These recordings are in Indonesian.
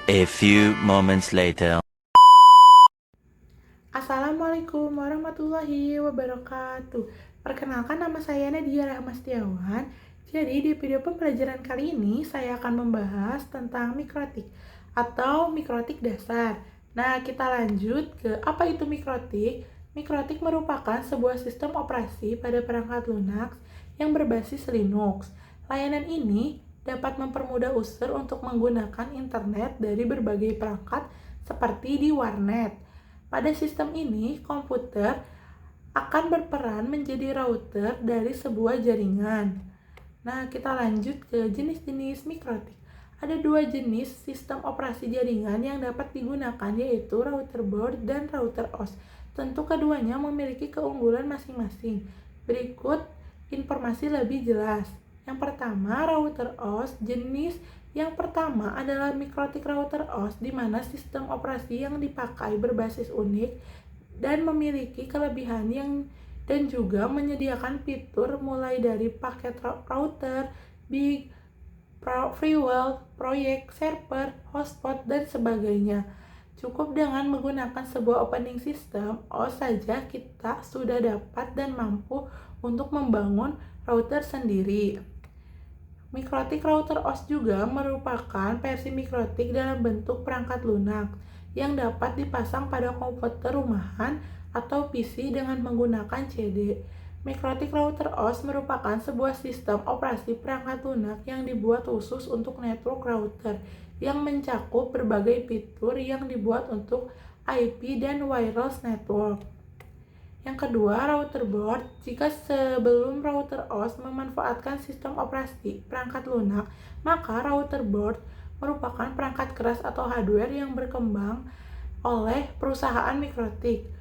A few moments later. Assalamualaikum warahmatullahi wabarakatuh. Perkenalkan, nama saya Nadia Rahmastiawan. Jadi di video pembelajaran kali ini saya akan membahas tentang mikrotik atau mikrotik dasar. Nah, kita lanjut ke apa itu mikrotik. Mikrotik merupakan sebuah sistem operasi pada perangkat lunak yang berbasis Linux. Layanan ini dapat mempermudah user untuk menggunakan internet dari berbagai perangkat seperti di warnet. Pada sistem ini, komputer akan berperan menjadi router dari sebuah jaringan. Nah, kita lanjut ke jenis-jenis mikrotik. Ada dua jenis sistem operasi jaringan yang dapat digunakan, yaitu router board dan router OS. Tentu keduanya memiliki keunggulan masing-masing. Berikut informasi lebih jelas. Yang pertama, router OS. Jenis yang pertama adalah mikrotik router OS, di mana sistem operasi yang dipakai berbasis unik dan memiliki kelebihan dan juga menyediakan fitur mulai dari paket router, big, freewheel, proyek, server, hotspot, dan sebagainya. Cukup dengan menggunakan sebuah operating system OS saja kita sudah dapat dan mampu untuk membangun router sendiri. Mikrotik router OS juga merupakan versi mikrotik dalam bentuk perangkat lunak yang dapat dipasang pada komputer rumahan atau PC dengan menggunakan CD. Mikrotik router OS merupakan sebuah sistem operasi perangkat lunak yang dibuat khusus untuk network router yang mencakup berbagai fitur yang dibuat untuk IP dan wireless network. Yang kedua, router board. Jika sebelum router OS memanfaatkan sistem operasi perangkat lunak, maka router board merupakan perangkat keras atau hardware yang berkembang oleh perusahaan mikrotik.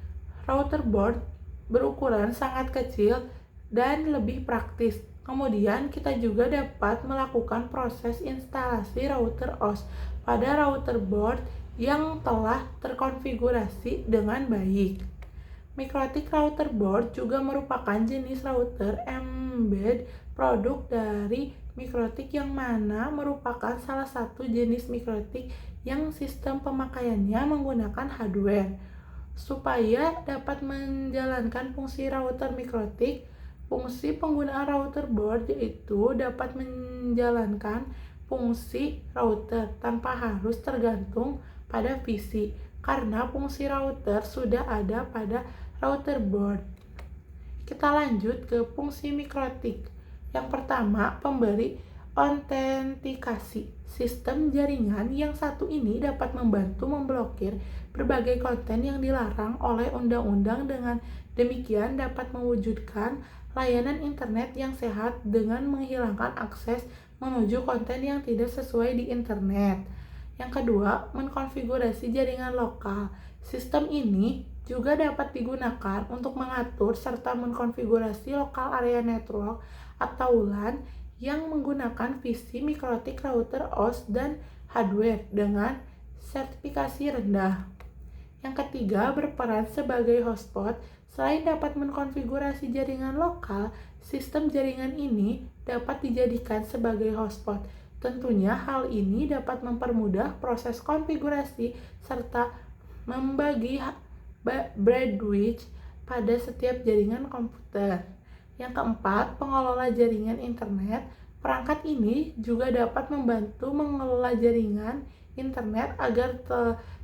Router board berukuran sangat kecil dan lebih praktis. Kemudian kita juga dapat melakukan proses instalasi router OS pada router board yang telah terkonfigurasi dengan baik. Mikrotik router board juga merupakan jenis router embed produk dari mikrotik yang mana merupakan salah satu jenis mikrotik yang sistem pemakaiannya menggunakan hardware. Supaya dapat menjalankan fungsi router mikrotik, fungsi penggunaan router board yaitu dapat menjalankan fungsi router tanpa harus tergantung pada PC, karena fungsi router sudah ada pada router board. Kita lanjut ke fungsi mikrotik. Yang pertama, pemberi autentikasi. Sistem jaringan yang satu ini dapat membantu memblokir berbagai konten yang dilarang oleh undang-undang. Dengan demikian dapat mewujudkan layanan internet yang sehat dengan menghilangkan akses menuju konten yang tidak sesuai di internet. Yang kedua, mengkonfigurasi jaringan lokal. Sistem ini juga dapat digunakan untuk mengatur serta mengkonfigurasi lokal area network atau LAN yang menggunakan visi mikrotik router OS dan hardware dengan sertifikasi rendah. Yang ketiga, berperan sebagai hotspot. Selain dapat mengkonfigurasi jaringan lokal, sistem jaringan ini dapat dijadikan sebagai hotspot. Tentunya hal ini dapat mempermudah proses konfigurasi serta membagi bandwidth pada setiap jaringan komputer. Yang keempat, pengelola jaringan internet. Perangkat ini juga dapat membantu mengelola jaringan internet agar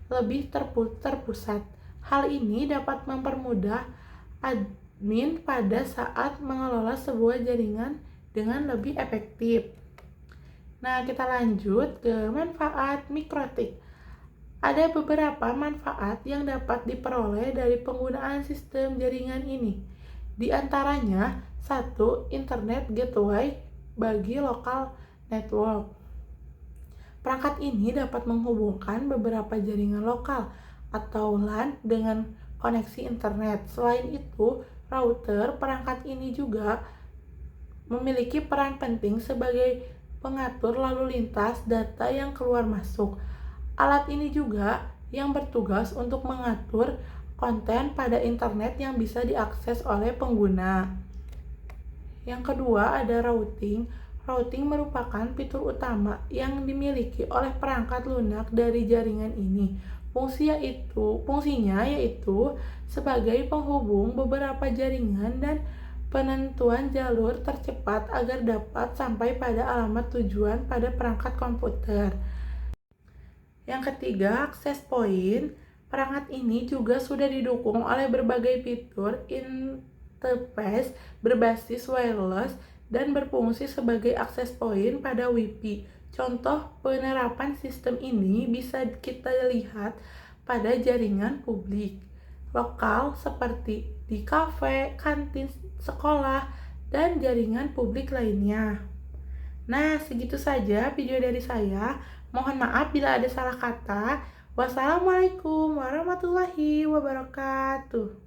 lebih terpusat. Hal ini dapat mempermudah admin pada saat mengelola sebuah jaringan dengan lebih efektif. Nah, kita lanjut ke manfaat mikrotik. Ada beberapa manfaat yang dapat diperoleh dari penggunaan sistem jaringan ini. Di antaranya, 1. Internet gateway bagi lokal network. Perangkat ini dapat menghubungkan beberapa jaringan lokal atau LAN dengan koneksi internet. Selain itu, router perangkat ini juga memiliki peran penting sebagai pengatur lalu lintas data yang keluar masuk. Alat ini juga yang bertugas untuk mengatur konten pada internet yang bisa diakses oleh pengguna. Yang kedua, ada routing. Routing merupakan fitur utama yang dimiliki oleh perangkat lunak dari jaringan ini. Fungsinya yaitu sebagai penghubung beberapa jaringan dan penentuan jalur tercepat agar dapat sampai pada alamat tujuan pada perangkat komputer. Yang ketiga, access point. Perangkat ini juga sudah didukung oleh berbagai fitur interface berbasis wireless dan berfungsi sebagai access point pada Wi-Fi. Contoh penerapan sistem ini bisa kita lihat pada jaringan publik lokal seperti di kafe, kantin sekolah, dan jaringan publik lainnya. Nah, segitu saja video dari saya. Mohon maaf bila ada salah kata. Wassalamualaikum warahmatullahi wabarakatuh.